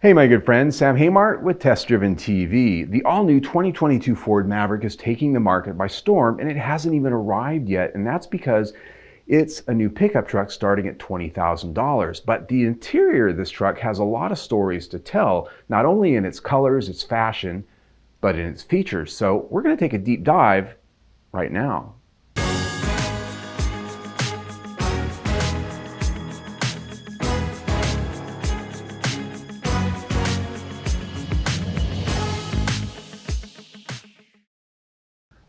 Hey my good friends, Sam Haymart with Test Driven TV. The all-new 2022 Ford Maverick is taking the market by storm and it hasn't even arrived yet, and that's because it's a new pickup truck starting at $20,000. But the interior of this truck has a lot of stories to tell, not only in its colors, its fashion, but in its features. So we're going to take a deep dive right now.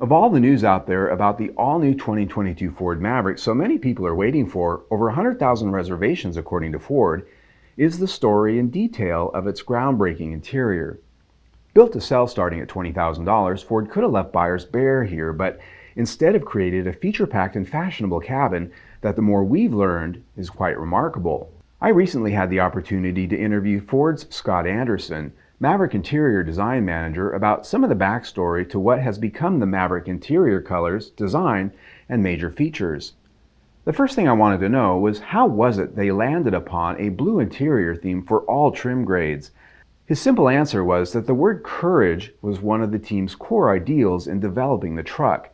Of all the news out there about the all-new 2022 Ford Maverick so many people are waiting for, over 100,000 reservations according to Ford, is the story and detail of its groundbreaking interior. Built to sell starting at $20,000, Ford could have left buyers bare here, but instead have created a feature-packed and fashionable cabin that the more we've learned is quite remarkable. I recently had the opportunity to interview Ford's Scott Anderson, Maverick Interior Design Manager, about some of the backstory to what has become the Maverick interior colors, design, and major features. The first thing I wanted to know was how was it they landed upon a blue interior theme for all trim grades? His simple answer was that the word courage was one of the team's core ideals in developing the truck.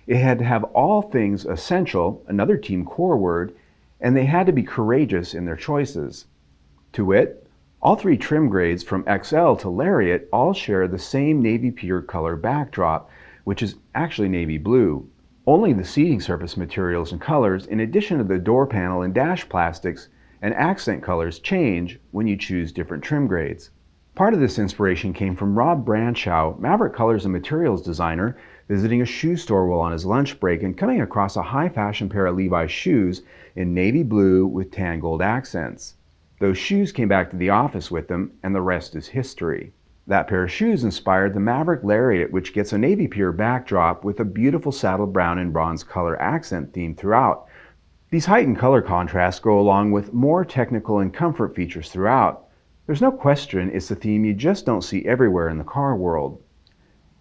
It had to have all things essential, another team core word, and they had to be courageous in their choices. To wit, all three trim grades from XL to Lariat all share the same navy pure color backdrop, which is actually navy blue. Only the seating surface materials and colors, in addition to the door panel and dash plastics and accent colors, change when you choose different trim grades. Part of this inspiration came from Rob Branchow, Maverick colors and materials designer, visiting a shoe store while on his lunch break and coming across a high fashion pair of Levi's shoes in navy blue with tan gold accents. Those shoes came back to the office with them, and the rest is history. That pair of shoes inspired the Maverick Lariat, which gets a navy pure backdrop with a beautiful saddle brown and bronze color accent theme throughout. These heightened color contrasts go along with more technical and comfort features throughout. There's no question it's a theme you just don't see everywhere in the car world.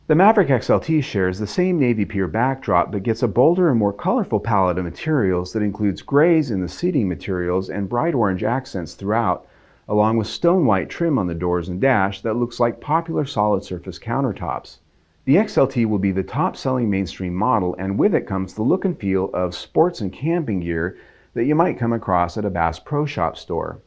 The Maverick XLT shares the same navy pure backdrop but gets a bolder and more colorful palette of materials that includes grays in the seating materials and bright orange accents throughout, along with stone white trim on the doors and dash that looks like popular solid surface countertops. The XLT will be the top-selling mainstream model, and with it comes the look and feel of sports and camping gear that you might come across at a Bass Pro Shop store.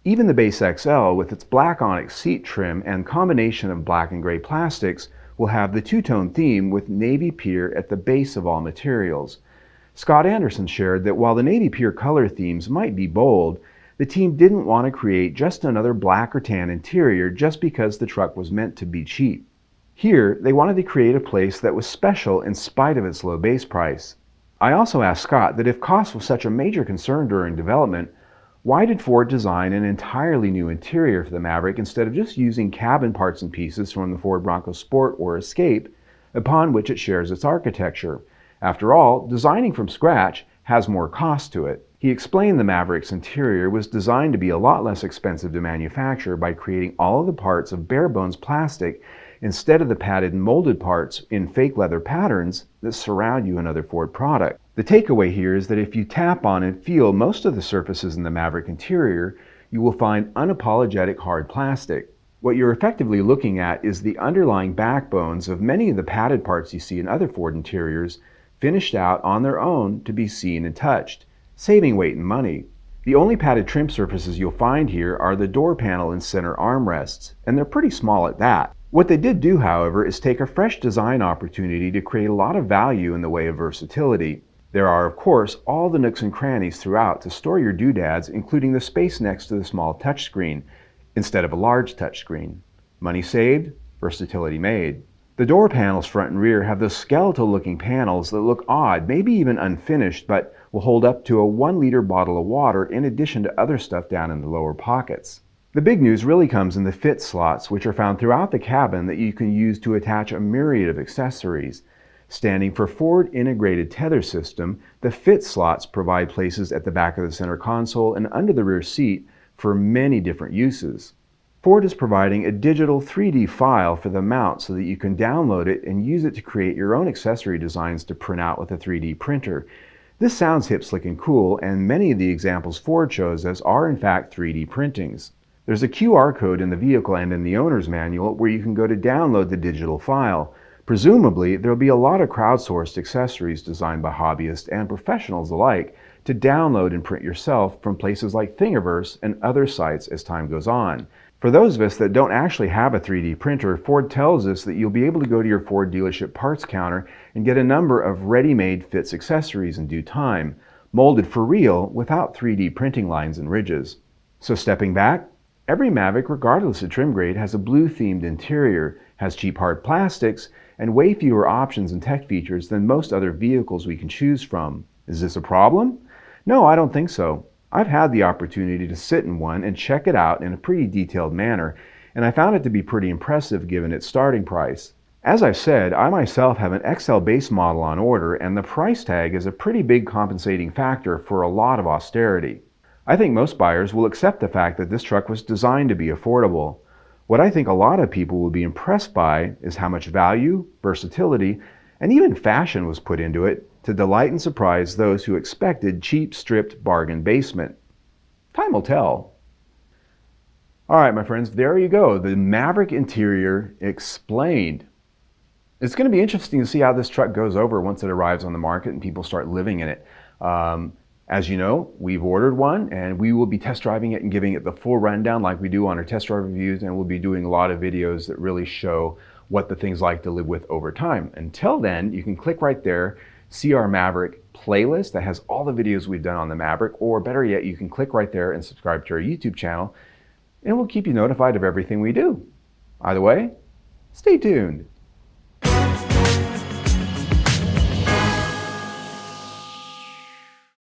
Even the base XL, with its black onyx seat trim and combination of black and gray plastics, will have the two-tone theme with navy pure at the base of all materials. Scott Anderson shared that while the navy pure color themes might be bold, the team didn't want to create just another black or tan interior just because the truck was meant to be cheap. Here, they wanted to create a place that was special in spite of its low base price. I also asked Scott that if cost was such a major concern during development, why did Ford design an entirely new interior for the Maverick instead of just using cabin parts and pieces from the Ford Bronco Sport or Escape, upon which it shares its architecture? After all, designing from scratch has more cost to it. He explained the Maverick's interior was designed to be a lot less expensive to manufacture by creating all of the parts of bare-bones plastic instead of the padded and molded parts in fake leather patterns that surround you in other Ford products. The takeaway here is that if you tap on and feel most of the surfaces in the Maverick interior, you will find unapologetic hard plastic. What you're effectively looking at is the underlying backbones of many of the padded parts you see in other Ford interiors, finished out on their own to be seen and touched, saving weight and money. The only padded trim surfaces you'll find here are the door panel and center armrests, and they're pretty small at that. What they did do, however, is take a fresh design opportunity to create a lot of value in the way of versatility. There are, of course, all the nooks and crannies throughout to store your doodads, including the space next to the small touchscreen, instead of a large touchscreen. Money saved, versatility made. The door panels front and rear have those skeletal-looking panels that look odd, maybe even unfinished, but will hold up to a 1-liter bottle of water in addition to other stuff down in the lower pockets. The big news really comes in the fit slots, which are found throughout the cabin that you can use to attach a myriad of accessories. Standing for Ford Integrated Tether System, the fit slots provide places at the back of the center console and under the rear seat for many different uses. Ford is providing a digital 3D file for the mount so that you can download it and use it to create your own accessory designs to print out with a 3D printer. This sounds hip, slick, and cool, and many of the examples Ford shows us are in fact 3D printings. There's a QR code in the vehicle and in the owner's manual where you can go to download the digital file. Presumably, there'll be a lot of crowdsourced accessories designed by hobbyists and professionals alike to download and print yourself from places like Thingiverse and other sites as time goes on. For those of us that don't actually have a 3D printer, Ford tells us that you'll be able to go to your Ford dealership parts counter and get a number of ready-made fits accessories in due time, molded for real without 3D printing lines and ridges. So stepping back, every Maverick, regardless of trim grade, has a blue-themed interior, has cheap hard plastics, and way fewer options and tech features than most other vehicles we can choose from. Is this a problem? No, I don't think so. I've had the opportunity to sit in one and check it out in a pretty detailed manner, and I found it to be pretty impressive given its starting price. As I've said, I myself have an XL base model on order, and the price tag is a pretty big compensating factor for a lot of austerity. I think most buyers will accept the fact that this truck was designed to be affordable. What I think a lot of people will be impressed by is how much value, versatility, and even fashion was put into it to delight and surprise those who expected cheap, stripped bargain basement. Time will tell. All right, my friends, there you go. The Maverick interior explained. It's going to be interesting to see how this truck goes over once it arrives on the market and people start living in it. As you know, we've ordered one and we will be test driving it and giving it the full rundown like we do on our test drive reviews, and we'll be doing a lot of videos that really show what the thing's like to live with over time. Until then, you can click right there, see our Maverick playlist that has all the videos we've done on the Maverick, or better yet, you can click right there and subscribe to our YouTube channel, and we'll keep you notified of everything we do. Either way, stay tuned.